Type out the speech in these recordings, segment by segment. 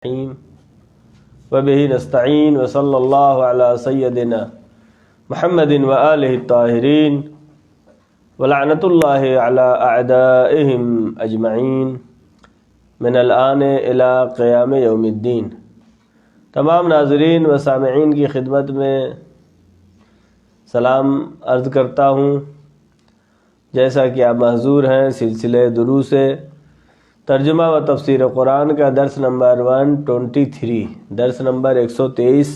وبه نستعين وصلى الله على سيدنا محمد وآله الطاهرين ولعنة الله على أعدائهم أجمعين من الآن إلى قیام یوم الدین۔ تمام ناظرین و سامعین کی خدمت میں سلام عرض کرتا ہوں۔ جیسا کہ آپ محظور ہیں، سلسلہ دروس ترجمہ و تفسیر قرآن کا درس نمبر 123، درس نمبر 123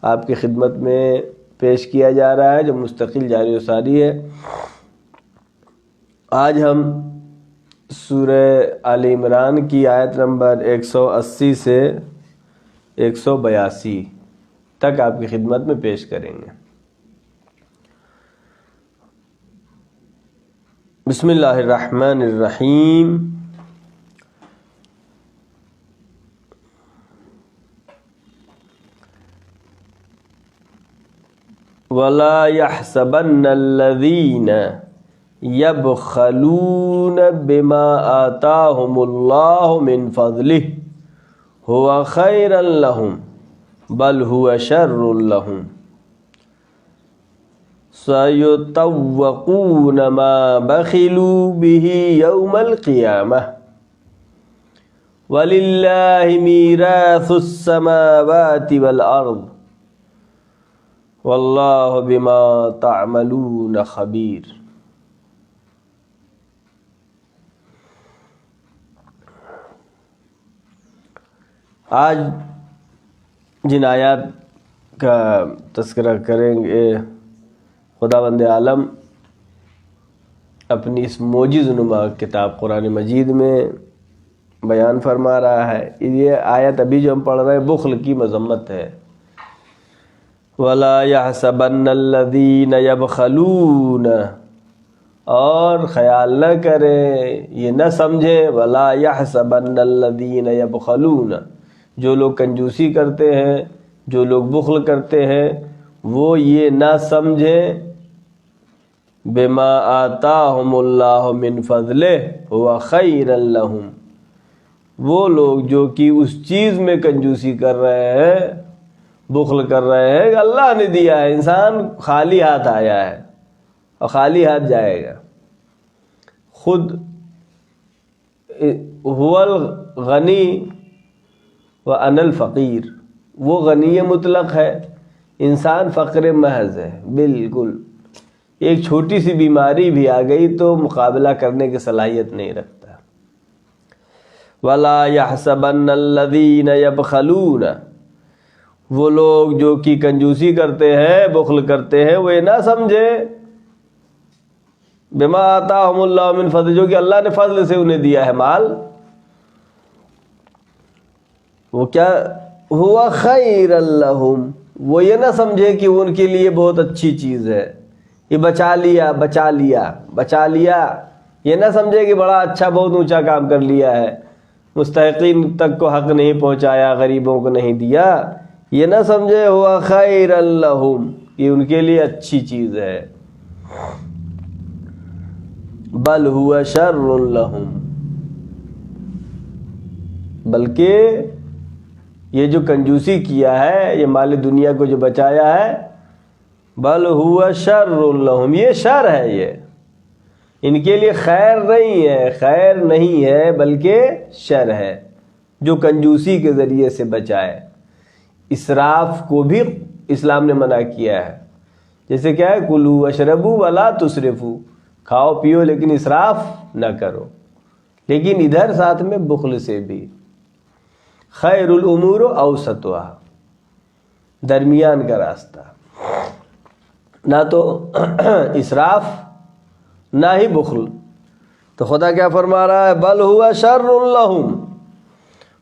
آپ کی خدمت میں پیش کیا جا رہا ہے، جو مستقل جاری و ساری ہے۔ آج ہم سورہ آل عمران کی آیت نمبر 180 سے 182 تک آپ کی خدمت میں پیش کریں گے۔ بسم اللہ الرحمن الرحیم۔ وَلَا يَحْسَبَنَّ الَّذِينَ يَبْخَلُونَ بِمَا آتَاهُمُ اللَّهُ مِنْ فَضْلِهِ هُوَ خَيْرًا لَهُمْ بَلْ هُوَ شَرٌّ لَهُمْ سَيُطَوَّقُونَ مَا بَخِلُوا بِهِ يَوْمَ الْقِيَامَةِ وَلِلَّهِ مِيرَاثُ السَّمَاوَاتِ وَالْأَرْضِ واللہ بما تعملون خبیر۔ آج جن آیات کا تذکرہ کریں گے، خداوند عالم اپنی اس معجز نما کتاب قرآن مجید میں بیان فرما رہا ہے۔ یہ آیت ابھی جو ہم پڑھ رہے ہیں بخل کی مذمت ہے۔ وَلَا يَحْسَبَنَّ الَّذِينَ يَبْخَلُونَ، اور خیال نہ کریں، یہ نہ سمجھیں، وَلَا يَحْسَبَنَّ الَّذِينَ يَبْخَلُونَ، جو لوگ کنجوسی کرتے ہیں، جو لوگ بخل کرتے ہیں، وہ یہ نہ سمجھیں بِمَا آتَاهُمُ اللَّهُ مِنْ فَضْلِهِ هُوَ خَيْرًا لَهُمْ، وہ لوگ جو کہ اس چیز میں کنجوسی کر رہے ہیں، بخل کر رہے ہیں کہ اللہ نے دیا ہے، انسان خالی ہاتھ آیا ہے اور خالی ہاتھ جائے گا۔ خود هو الغنی وانا الفقیر، وہ غنی مطلق ہے، انسان فقر محض ہے۔ بالکل ایک چھوٹی سی بیماری بھی آ گئی تو مقابلہ کرنے کی صلاحیت نہیں رکھتا۔ وَلَا يَحْسَبَنَّ الَّذِينَ يَبْخَلُونَ، وہ لوگ جو کہ کنجوسی کرتے ہیں، بخل کرتے ہیں، وہ یہ نہ سمجھے بما آتاہم اللہ من فضل، جو کہ اللہ نے فضل سے انہیں دیا ہے مال، وہ کیا ہوا خیر لہم، وہ یہ نہ سمجھے کہ وہ ان کے لیے بہت اچھی چیز ہے، یہ بچا لیا بچا لیا بچا لیا، یہ نہ سمجھے کہ بڑا اچھا بہت اونچا کام کر لیا ہے، مستحقین تک کو حق نہیں پہنچایا، غریبوں کو نہیں دیا، یہ نہ سمجھے ہوا خیر لہم، یہ ان کے لیے اچھی چیز ہے، بل ہوا شر لہم، بلکہ یہ جو کنجوسی کیا ہے، یہ مال دنیا کو جو بچایا ہے، بل ہوا شر لہم، یہ شر ہے، یہ ان کے لیے خیر نہیں ہے، خیر نہیں ہے بلکہ شر ہے، جو کنجوسی کے ذریعے سے بچائے۔ اسراف کو بھی اسلام نے منع کیا ہے، جیسے کیا ہے، کلو اشربو ولا تسرفو، کھاؤ پیو لیکن اسراف نہ کرو، لیکن ادھر ساتھ میں بخل سے بھی، خیر الامور اوسطها، درمیان کا راستہ، نہ تو اسراف نہ ہی بخل۔ تو خدا کیا فرما رہا ہے، بل ہوا شر لہم،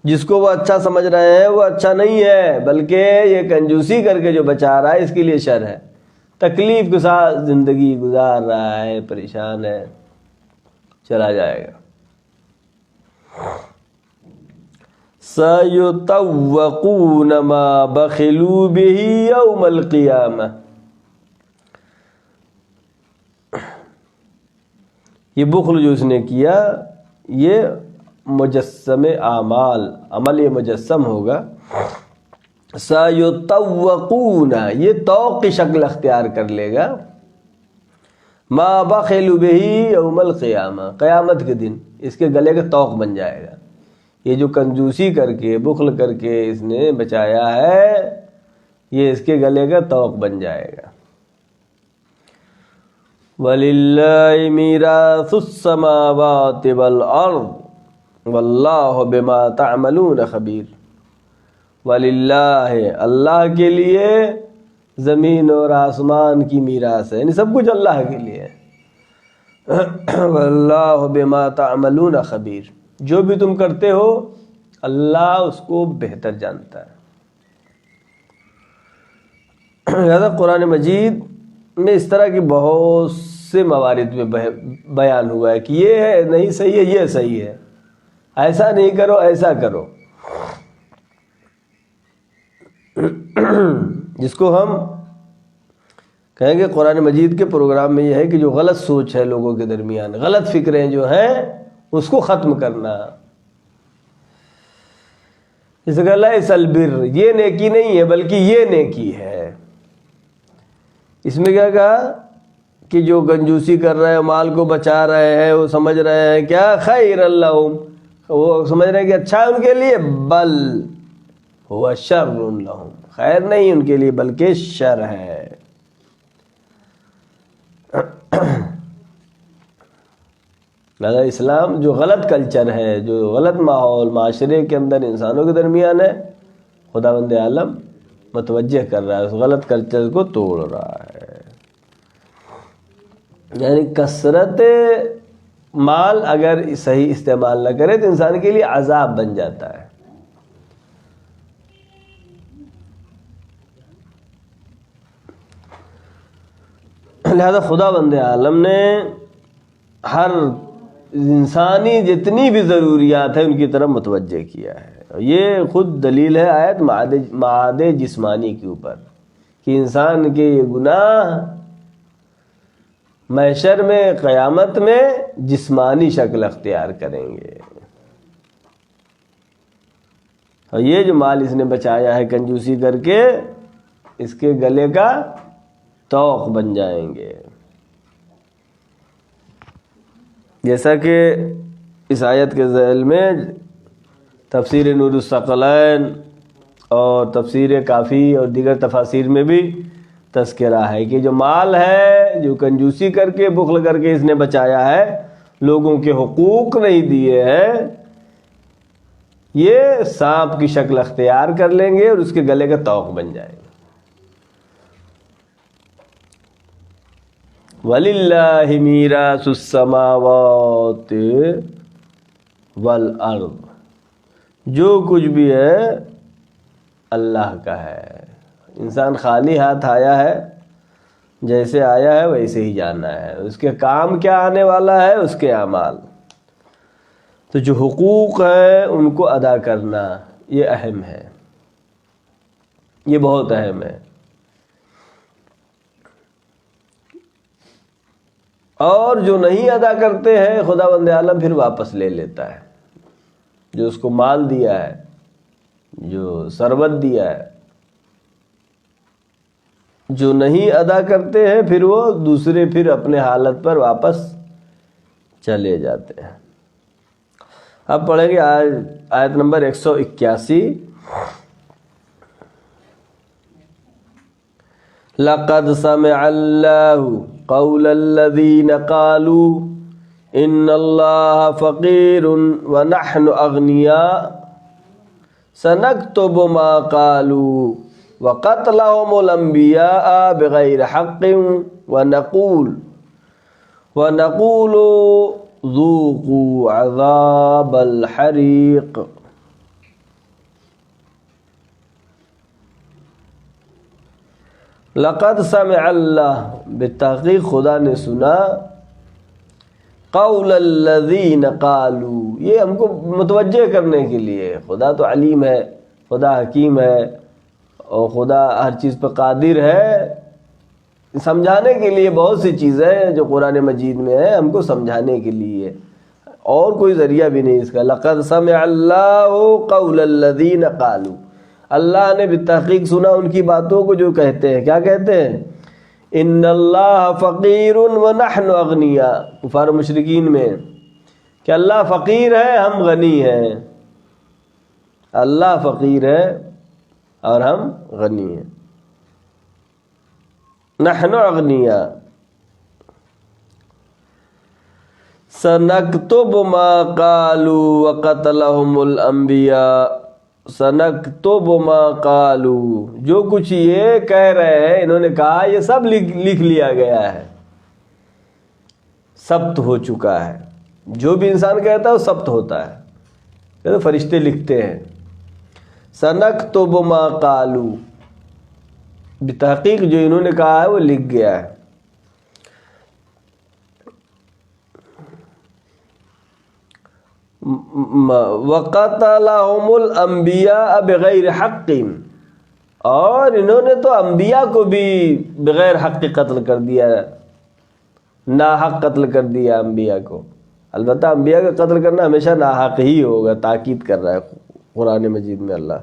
جس کو وہ اچھا سمجھ رہے ہیں وہ اچھا نہیں ہے، بلکہ یہ کنجوسی کر کے جو بچا رہا ہے اس کے لیے شر ہے، تکلیف کے ساتھ زندگی گزار رہا ہے، پریشان ہے، چلا جائے گا۔ سَيُطَوَّقُونَ مَا بَخِلُوا بِهِ يَوْمَ الْقِيَامَةِ، یہ بخل جو اس نے کیا، یہ مجسم اعمال، عمل یہ مجسم ہوگا. سَيُطَوَّقُونَ، یہ طوق کی شکل اختیار کر لے گا. ما بخلوا بہ یوم القیامہ، قیامت کے دن اس کے گلے کا طوق بن جائے گا. یہ جو کنجوسی کر کے بخل کر کے اس نے بچایا ہے، یہ اس کے گلے کا طوق بن جائے گا. وَلِلَّهِ مِيرَاثُ السَّمَاوَاتِ وَالْأَرْضِ وَاللَّهُ بِمَا تَعْمَلُونَ خَبِيرٌ. وَلِلَّهِ، اللہ کے لیے زمین اور آسمان کی میراث ہے، یعنی سب کچھ اللہ کے لیے ہے. وَاللَّهُ بِمَا تَعْمَلُونَ خَبِيرٌ، جو بھی تم کرتے ہو اللہ اس کو بہتر جانتا ہے. لہذا قرآن مجید میں اس طرح کی بہت سے موارد میں بیان ہوا ہے کہ یہ ہے نہیں صحیح ہے، یہ صحیح ہے، ایسا نہیں کرو ایسا کرو. جس کو ہم کہیں گے قرآن مجید کے پروگرام میں یہ ہے کہ جو غلط سوچ ہے لوگوں کے درمیان، غلط فکریں جو ہیں اس کو ختم کرنا. اس کا لیس البر، یہ نیکی نہیں ہے بلکہ یہ نیکی ہے. اس میں کیا کہا کہ جو کنجوسی کر رہے ہیں، مال کو بچا رہے ہیں، وہ سمجھ رہے ہیں کیا خیر اللہم، وہ سمجھ رہے ہیں کہ اچھا ہے ان کے لیے، بل هو شر لہم، خیر نہیں ان کے لیے بلکہ شر ہے. لہذا اسلام جو غلط کلچر ہے، جو غلط ماحول معاشرے کے اندر انسانوں کے درمیان ہے، خداوند عالم متوجہ کر رہا ہے، اس غلط کلچر کو توڑ رہا ہے. یعنی کثرت مال اگر صحیح استعمال نہ کرے تو انسان کے لیے عذاب بن جاتا ہے. لہذا خداوند عالم نے ہر انسانی جتنی بھی ضروریات ہیں ان کی طرف متوجہ کیا ہے. یہ خود دلیل ہے آیت معاد جسمانی کے اوپر کہ انسان کے یہ گناہ محشر میں قیامت میں جسمانی شکل اختیار کریں گے. اور یہ جو مال اس نے بچایا ہے کنجوسی کر کے، اس کے گلے کا طوق بن جائیں گے. جیسا کہ اس آیت کے ذیل میں تفسیر نور الثقلین اور تفسیر کافی اور دیگر تفاسیر میں بھی تذکرہ ہے کہ جو مال ہے جو کنجوسی کر کے بخل کر کے اس نے بچایا ہے، لوگوں کے حقوق نہیں دیے ہیں، یہ سانپ کی شکل اختیار کر لیں گے اور اس کے گلے کا طوق بن جائے گا. وَلِلَّهِ مِيرَاثُ السَّمَاوَاتِ وَالْأَرْضِ، جو کچھ بھی ہے اللہ کا ہے. انسان خالی ہاتھ آیا ہے، جیسے آیا ہے ویسے ہی جانا ہے. اس کے کام کیا آنے والا ہے، اس کے اعمال. تو جو حقوق ہیں ان کو ادا کرنا یہ اہم ہے، یہ بہت اہم ہے. اور جو نہیں ادا کرتے ہیں خداوند عالم پھر واپس لے لیتا ہے. جو اس کو مال دیا ہے، جو ثروت دیا ہے، جو نہیں ادا کرتے ہیں پھر وہ دوسرے پھر اپنے حالت پر واپس چلے جاتے ہیں. اب پڑھیں گے آیت نمبر 181. لَقَدْ سَمِعَ اللَّهُ قَوْلَ الَّذِينَ قَالُوا إِنَّ اللَّهَ فَقِيرٌ وَنَحْنُ أَغْنِيَاءُ سَنَكْتُبُ مَا قَالُوا وَقَتْلَهُمُ الْأَنْبِيَاءَ بِغَيْرِ حَقٍّ وَنَقُولُ ذُوقُوا عَذَابَ الْحَرِيقِ. لقد سمع اللہ، بالتحقیق خدا نے سنا، قول الذین قالوا، یہ ہم کو متوجہ کرنے کے لیے. خدا تو علیم ہے، خدا حکیم ہے، اور خدا ہر چیز پہ قادر ہے. سمجھانے کے لیے بہت سی چیزیں جو قرآن مجید میں ہیں ہم کو سمجھانے کے لیے، اور کوئی ذریعہ بھی نہیں اس کا. لقد سمع اللہ قول الذین قالوا، اللہ نے بالتحقیق سنا ان کی باتوں کو جو کہتے ہیں. کیا کہتے ہیں؟ ان اللہ فقیر ونحن اغنیاء. کفار مشرکین میں کہ اللہ فقیر ہے ہم غنی ہیں. اللہ فقیر ہے اور ہم غنی ہیں. نحن اغنیاء. سنکتب ما قالوا وقتلهم الانبیاء. سنکتب ما قالوا، جو کچھ یہ کہہ رہے ہیں انہوں نے کہا یہ سب لکھ لیا گیا ہے، ثبت ہو چکا ہے. جو بھی انسان کہتا ہے وہ ثبت ہوتا ہے، کہتے فرشتے لکھتے ہیں. سنکتب ما قالوا، بتحقیق جو انہوں نے کہا ہے وہ لکھ گیا ہے. وَقَتَلَهُمُ الْأَنْبِيَاءَ بِغَيْرِ حَقٍّ، اور انہوں نے تو انبیاء کو بھی بغیر حق قتل کر دیا، ناحق قتل کر دیا انبیاء کو. البتہ انبیاء کا قتل کرنا ہمیشہ ناحق ہی ہوگا، تاکید کر رہا ہے قرآن مجید میں اللہ.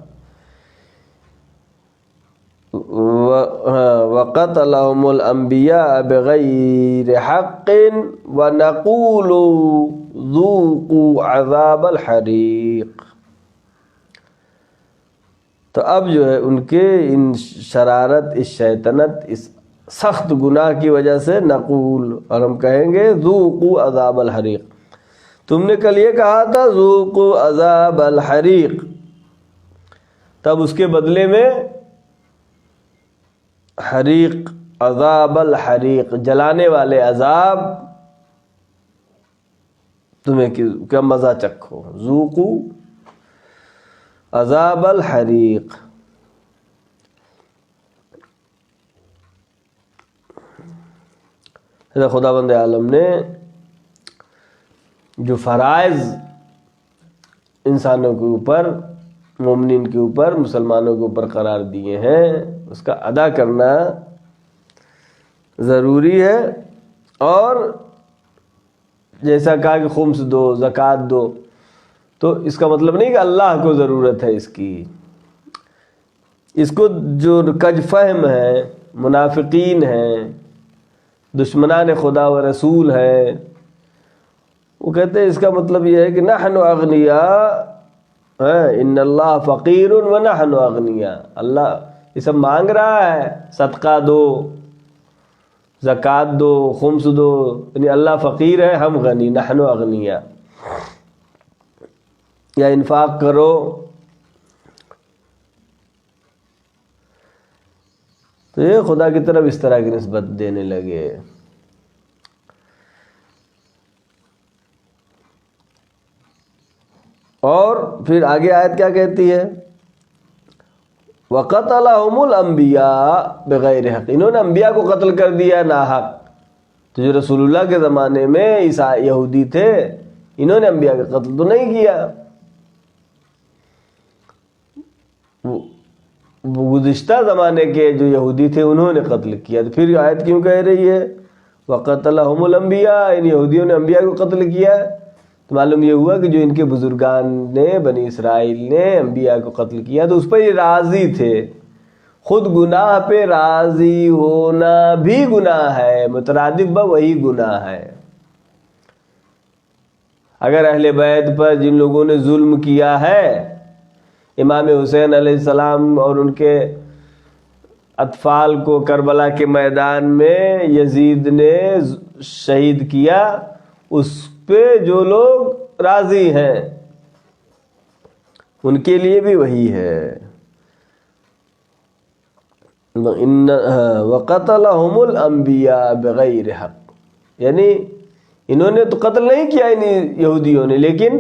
وَقَتَلَهُمُ الْأَنْبِيَاءَ بِغَيْرِ حَقٍّ وَنَقُولُ ذُوقُوا عَذَابَ الْحَرِيقِ. تو اب جو ہے ان کے ان شرارت، اس شیطنت، اس سخت گناہ کی وجہ سے نقول، اور ہم کہیں گے ذوقوا عذاب الحریق. تم نے کل یہ کہا تھا ذوقوا عذاب الحریق، تب اس کے بدلے میں حریق، عذاب الحریق، جلانے والے عذاب تمہیں کیا مزہ چکھو. ذوقوا عذاب الحریق. خدا بند عالم نے جو فرائض انسانوں کے اوپر، مومنین کے اوپر، مسلمانوں کے اوپر قرار دیے ہیں، اس کا ادا کرنا ضروری ہے. اور جیسا کہا کہ خمس دو، زکوٰۃ دو، تو اس کا مطلب نہیں کہ اللہ کو ضرورت ہے اس کی. اس کو جو کج فہم ہے، منافقین ہیں، دشمنان خدا و رسول ہیں، وہ کہتے ہیں اس کا مطلب یہ ہے کہ نحن اغنیاء، ان اللہ فقیر ونحن اغنیاء. اللہ یہ سب مانگ رہا ہے، صدقہ دو، زکوٰۃ دو، خمس دو، یعنی اللہ فقیر ہے ہم غنی، نحن اغنیاء. یا انفاق کرو. تو یہ خدا کی طرف اس طرح کی نسبت دینے لگے. اور پھر آگے آیت کیا کہتی ہے؟ وَقَتَلَهُمُ الْأَنْبِيَاءَ بِغَيْرِ حَقٍّ، انہوں نے انبیاء کو قتل کر دیا ناحق. تو جو رسول اللہ کے زمانے میں یہودی تھے، انہوں نے انبیاء کا قتل تو نہیں کیا. وہ گزشتہ زمانے کے جو یہودی تھے انہوں نے قتل کیا. تو پھر آیت کیوں کہہ رہی ہے وَقَتَلَهُمُ الْأَنْبِيَاءَ، ان یہودیوں نے انبیاء کو قتل کیا؟ تو معلوم یہ ہوا کہ جو ان کے بزرگان نے، بنی اسرائیل نے انبیاء کو قتل کیا تو اس پر یہ راضی تھے. خود گناہ پہ راضی ہونا بھی گناہ ہے، مترادف وہی گناہ ہے. اگر اہل بیت پر جن لوگوں نے ظلم کیا ہے، امام حسین علیہ السلام اور ان کے اطفال کو کربلا کے میدان میں یزید نے شہید کیا، اس پہ جو لوگ راضی ہیں ان کے لیے بھی وہی ہے. وَقَتَلَهُمُ الْأَنْبِيَاءَ بِغَيْرِ حَقٍّ، یعنی انہوں نے تو قتل نہیں کیا ان یہودیوں نے، لیکن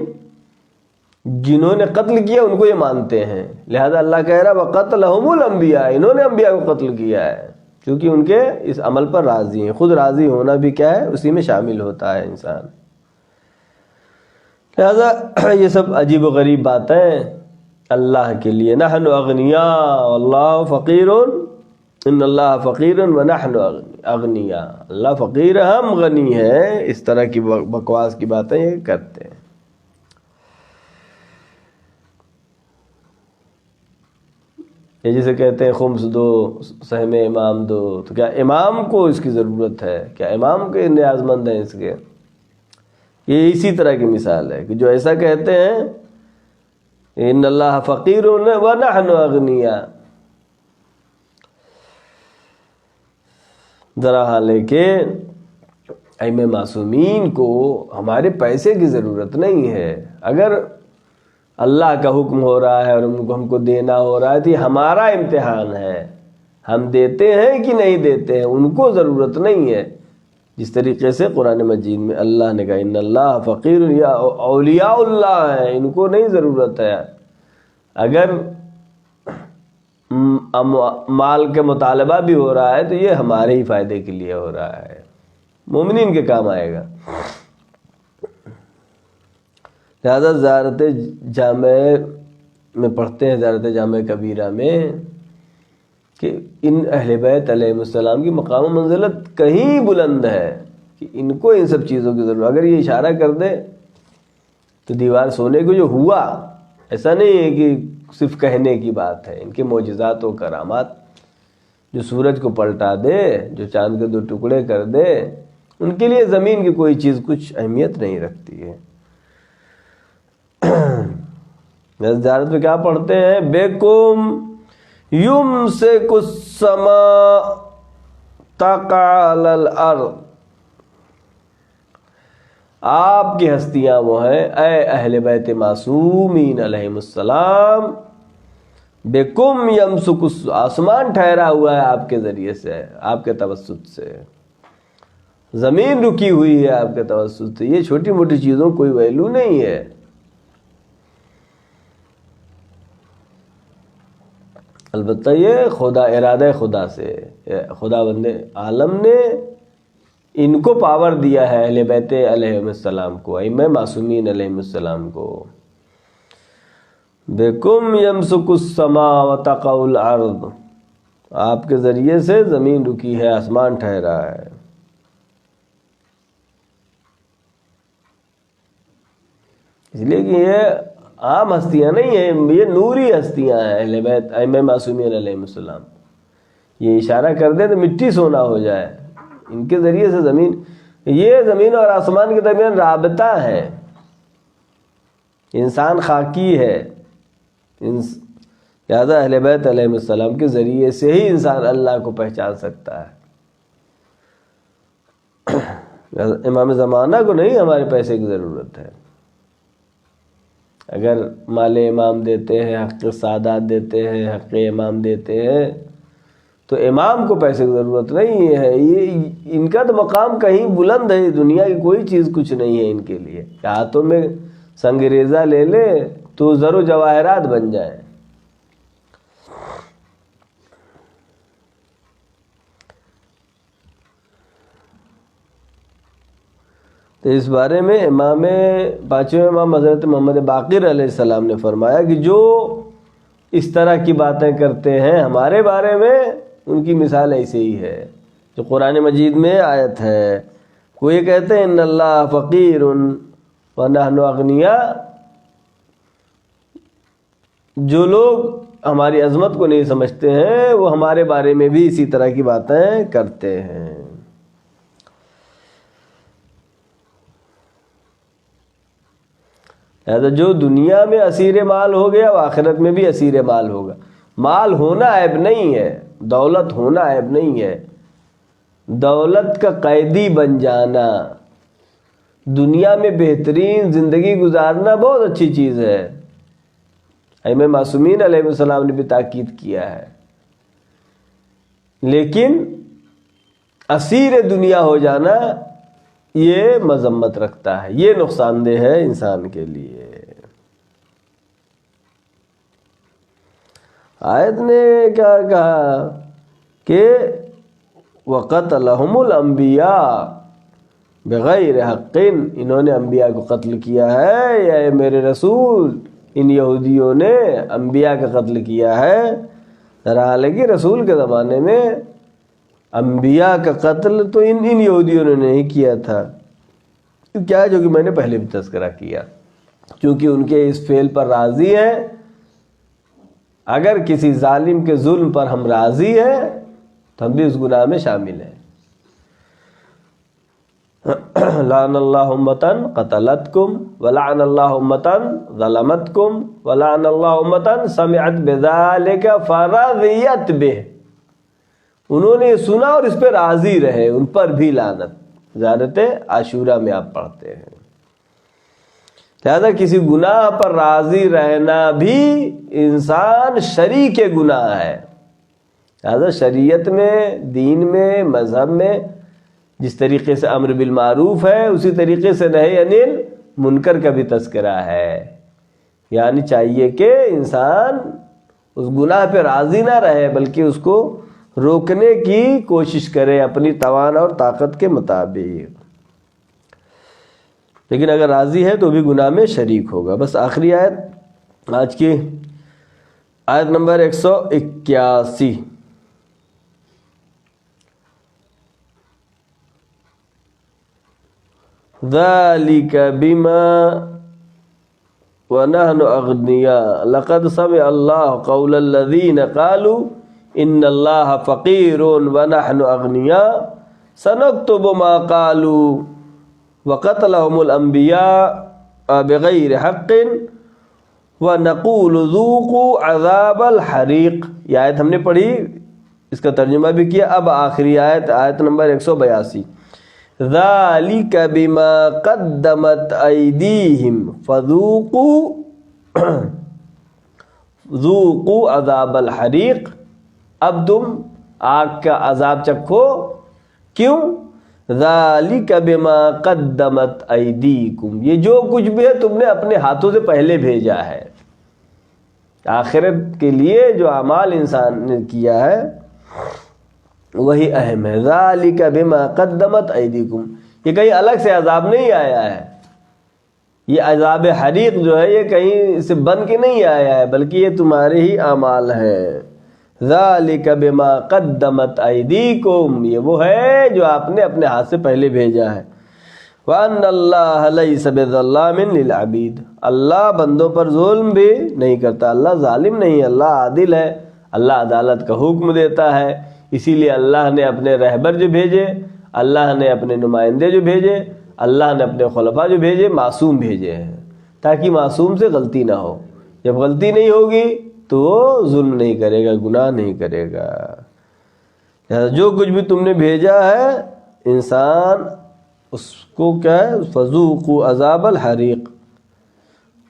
جنہوں نے قتل کیا ان کو یہ مانتے ہیں. لہذا اللہ کہہ رہا وَقَتَلَهُمُ الْأَنْبِيَاءَ، انہوں نے انبیاء کو قتل کیا ہے کیونکہ ان کے اس عمل پر راضی ہیں. خود راضی ہونا بھی کیا ہے؟ اسی میں شامل ہوتا ہے انسان. لہذا یہ سب عجیب و غریب باتیں اللہ کے لیے. نحن اغنیاء واللہ فقیر، ان اللہ فقیر ونحن اغنیاء، اللہ فقیر ہم غنی ہیں، اس طرح کی بکواس کی باتیں یہ کرتے ہیں. یہ جسے کہتے ہیں خمس دو، سہم امام دو، تو کیا امام کو اس کی ضرورت ہے؟ کیا امام کے نیاز مند ہیں اس کے؟ یہ اسی طرح کی مثال ہے کہ جو ایسا کہتے ہیں ان اللہ فقیر ونحن اغنیاء، ذرا حال ہے کہ ائمہ معصومین کو ہمارے پیسے کی ضرورت نہیں ہے. اگر اللہ کا حکم ہو رہا ہے اور ہم کو دینا ہو رہا ہے تو یہ ہمارا امتحان ہے، ہم دیتے ہیں کہ نہیں دیتے ہیں، ان کو ضرورت نہیں ہے. جس طریقے سے قرآن مجید میں اللہ نے کہا ان اللہ فقیر، یا اولیاء اللہ ہیں، ان کو نہیں ضرورت ہے. اگر مال کے مطالبہ بھی ہو رہا ہے تو یہ ہمارے ہی فائدے کے لیے ہو رہا ہے، مومنین کے کام آئے گا. لہذا زیارت جامع میں پڑھتے ہیں، زیارت جامع کبیرہ میں، کہ ان اہل بیت علیہ السلام کی مقام و منزلت کہیں بلند ہے کہ ان کو ان سب چیزوں کی ضرورت. اگر یہ اشارہ کر دے تو دیوار سونے کو جو ہوا، ایسا نہیں ہے کہ صرف کہنے کی بات ہے. ان کے معجزات و کرامات، جو سورج کو پلٹا دے، جو چاند کے 2 ٹکڑے کر دے، ان کے لیے زمین کی کوئی چیز کچھ اہمیت نہیں رکھتی ہے. زیارت میں کیا پڑھتے ہیں؟ بیکم یمسک السماء تقع علی الارض، آپ کی ہستیاں وہ ہیں اے اہل بیت معصومین علیہم السلام. بیکم یمسک، آسمان ٹھہرا ہوا ہے آپ کے ذریعے سے، آپ کے توسط سے. زمین رکی ہوئی ہے آپ کے توسط سے. یہ چھوٹی موٹی چیزوں کوئی ویلو نہیں ہے. البتہ یہ خدا، ارادہ خدا سے، خدا بند عالم نے ان کو پاور دیا ہے، اہل بیت علیہ السلام کو، ائمہ معصومین علیہ السلام کو. بکم یمسک السماء وتقع الارض، آپ کے ذریعے سے زمین رکی ہے، آسمان ٹھہرا ہے. اس لیے کہ یہ عام ہستیاں نہیں ہیں، یہ نوری ہستیاں ہیں اہل بیت ائمہ معصومین علیہ السلام. یہ اشارہ کر دیں تو مٹی سونا ہو جائے. ان کے ذریعے سے زمین، یہ زمین اور آسمان کے درمیان رابطہ ہے. انسان خاکی ہے، لہذا اہل بیت علیہ السلام کے ذریعے سے ہی انسان اللہ کو پہچان سکتا ہے. امام زمانہ کو نہیں ہمارے پیسے کی ضرورت ہے. اگر مال امام دیتے ہیں، حق سادات دیتے ہیں، حق امام دیتے ہیں، تو امام کو پیسے کی ضرورت نہیں ہے. یہ ان کا تو مقام کہیں بلند ہے، دنیا کی کوئی چیز کچھ نہیں ہے ان کے لیے. ہاتھوں میں سنگریزہ لے لے تو زر و جواہرات بن جائیں. تو اس بارے میں پانچویں امام حضرت محمد باقر علیہ السلام نے فرمایا کہ جو اس طرح کی باتیں کرتے ہیں ہمارے بارے میں، ان کی مثال ایسے ہی ہے جو قرآن مجید میں آیت ہے. کوئی کہتے ہیں ان اللہ فقیر ونحن اغنیاء، جو لوگ ہماری عظمت کو نہیں سمجھتے ہیں وہ ہمارے بارے میں بھی اسی طرح کی باتیں کرتے ہیں. لہذا جو دنیا میں اسیر مال ہو گیا وہ آخرت میں بھی اسیر مال ہوگا. مال ہونا عیب نہیں ہے، دولت ہونا عیب نہیں ہے. دولت کا قیدی بن جانا، دنیا میں بہترین زندگی گزارنا بہت اچھی چیز ہے. ائمہ معصومین علیہ السلام نے بھی تاکید کیا ہے. لیکن اسیر دنیا ہو جانا یہ مذمت رکھتا ہے، یہ نقصان دہ ہے انسان کے لیے. آیت نے کیا کہا کہ وَقَتَلَهُمُ الْأَنْبِيَاءُ بغیر حق، انہوں نے انبیاء کو قتل کیا ہے. یا میرے رسول، ان یہودیوں نے انبیاء کا قتل کیا ہے. حالانکہ رسول کے زمانے میں انبیاء کا قتل تو ان یہودیوں نے نہیں کیا تھا. کیا، جو کہ میں نے پہلے بھی تذکرہ کیا، کیونکہ ان کے اس فعل پر راضی ہیں اگر کسی ظالم کے ظلم پر ہم راضی ہیں تو ہم بھی اس گناہ میں شامل ہیں. لعن اللہ امتن قتلتکم ولعن اللہ امتن ظلمتکم ولعن اللہ امتن سمعت بذالک فرضیت بہ. انہوں نے سنا اور اس پہ راضی رہے، ان پر بھی لعنت. زیارت عاشورہ میں آپ پڑھتے ہیں. لہذا کسی گناہ پر راضی رہنا بھی انسان شریک گناہ ہے. لہذا شریعت میں، دین میں، مذہب میں جس طریقے سے امر بالمعروف ہے اسی طریقے سے نہی عن المنکر کا بھی تذکرہ ہے. یعنی چاہیے کہ انسان اس گناہ پہ راضی نہ رہے بلکہ اس کو روکنے کی کوشش کرے اپنی توان اور طاقت کے مطابق. لیکن اگر راضی ہے تو بھی گناہ میں شریک ہوگا. بس آخری آیت آج کی آیت نمبر 181. ذَلِكَ بِمَا وَنَحْنُ أَغْنِيَاءُ لَقَدْ سَمِعَ اللَّهُ قَوْلَ الَّذِينَ قَالُوا إِنَّ اللَّهَ فَقِيرٌ وَنَحْنُ أَغْنِيَاءُ سَنَكْتُبُ مَا قَالُوا وَقَتْلَهُمُ الْأَنْبِيَاءَ بِغَيْرِ حَقٍّ وَنَقُولُ ذُوقُوا عَذَابَ الْحَرِيقِ. یہ آیت ہم نے پڑھی، اس کا ترجمہ بھی کیا. اب آخری آیت، آیت نمبر 182. ذَلِكَ بِمَا قَدَّمَتْ أَيْدِيهِمْ فَذُوقُوا عَذَابَ الْحَرِيقِ. اب تم آگ کا عذاب چکھو. کیوں؟ ذَلِكَ بِمَا قَدَّمَتْ أَيْدِيكُمْ. یہ جو کچھ بھی ہے تم نے اپنے ہاتھوں سے پہلے بھیجا ہے. آخرت کے لیے جو اعمال انسان نے کیا ہے وہی اہم ہے. ذَلِكَ بِمَا قَدَّمَتْ أَيْدِيكُمْ. یہ کہیں الگ سے عذاب نہیں آیا ہے. یہ عذاب حریق جو ہے یہ کہیں سے بن کے نہیں آیا ہے بلکہ یہ تمہارے ہی اعمال ہیں. ذَلِكَ بِمَا قَدَّمَتْ أَيْدِيكُمْ. یہ وہ ہے جو آپ نے اپنے ہاتھ سے پہلے بھیجا ہے. وَأَنَّ اللَّهَ لَيْسَ بِظَلَّامٍ لِلْعَبِيدِ. اللہ بندوں پر ظلم بھی نہیں کرتا. اللہ ظالم نہیں ہے، اللہ عادل ہے. اللہ عدالت کا حکم دیتا ہے. اسی لیے اللہ نے اپنے رہبر جو بھیجے، اللہ نے اپنے نمائندے جو بھیجے، اللہ نے اپنے خلفاء جو بھیجے، معصوم بھیجے ہیں تاکہ معصوم سے غلطی نہ ہو. جب غلطی نہیں ہوگی تو وہ ظلم نہیں کرے گا، گناہ نہیں کرے گا. جو کچھ بھی تم نے بھیجا ہے انسان اس کو کیا ہے؟ فذوقوا عذاب الحریق.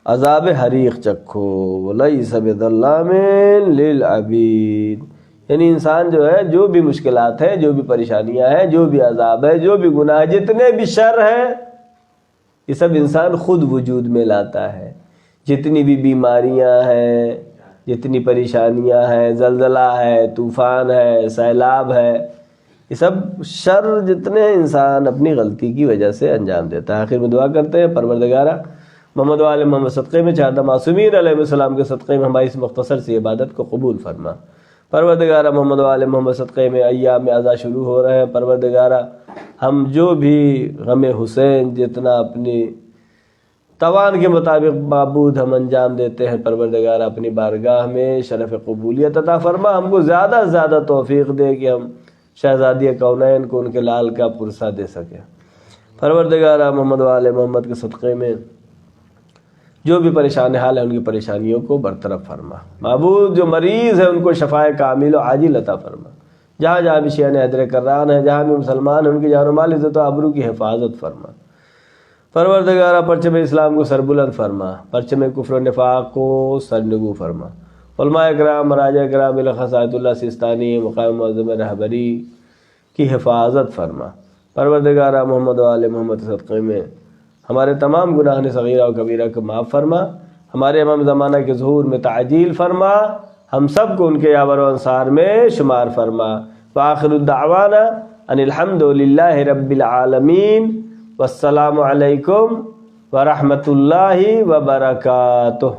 عذاب حریق چکھو. وَلَيْسَ بِظَلَّامٍ لِلْعَبِيدِ. یعنی انسان جو ہے جو بھی مشکلات ہیں، جو بھی پریشانیاں ہیں، جو بھی عذاب ہے، جو بھی گناہ، جتنے بھی شر ہیں، یہ سب انسان خود وجود میں لاتا ہے. جتنی بھی بیماریاں ہیں، جتنی پریشانیاں ہیں، زلزلہ ہے، طوفان ہے، سیلاب ہے، یہ سب شر جتنے انسان اپنی غلطی کی وجہ سے انجام دیتا ہے. آخر میں دعا کرتے ہیں پروردگارہ محمد و آل محمد صدقے میں چاہدہ معصومین علیہ السلام کے صدقے میں ہماری اس مختصر سی عبادت کو قبول فرما. پروردگارہ محمد و آل محمد صدقے میں ایام عزا شروع ہو رہے ہیں. پروردگارہ ہم جو بھی غم حسین جتنا اپنی توان کے مطابق معبود ہم انجام دیتے ہیں، پروردگارہ اپنی بارگاہ میں شرف قبولیت عطا فرما. ہم کو زیادہ سے زیادہ توفیق دے کہ ہم شہزادی کونین کو ان کے لال کا پرسہ دے سکیں. پروردگارہ محمد و آل محمد کے صدقے میں جو بھی پریشان حال ہے ان کی پریشانیوں کو برطرف فرما. معبود جو مریض ہے ان کو شفائے کامل و عاجل عطا فرما. جہاں جہاں بھی شیعہ حیدر کران ہیں، جہاں بھی مسلمان ہیں، ان کی جان و مال عزت و آبرو کی حفاظت فرما. پروردگارہ پرچم اسلام کو سربلند فرما، پرچم کفر و نفاق کو سرنگو فرما. علماء اکرام، مراجع اکرام، بالاخص آیت اللہ سیستانی مقام معظم رہبری کی حفاظت فرما. پروردگارہ محمد و آل محمد صدقے میں ہمارے تمام گناہ صغیرہ و کبیرہ کو معاف فرما. ہمارے امام زمانہ کے ظہور میں تعجیل فرما. ہم سب کو ان کے یاور و انصار میں شمار فرما. وآخر الدعوانا ان الحمد للہ رب العالمین. والسلام علیکم ورحمۃ اللہ وبرکاتہ.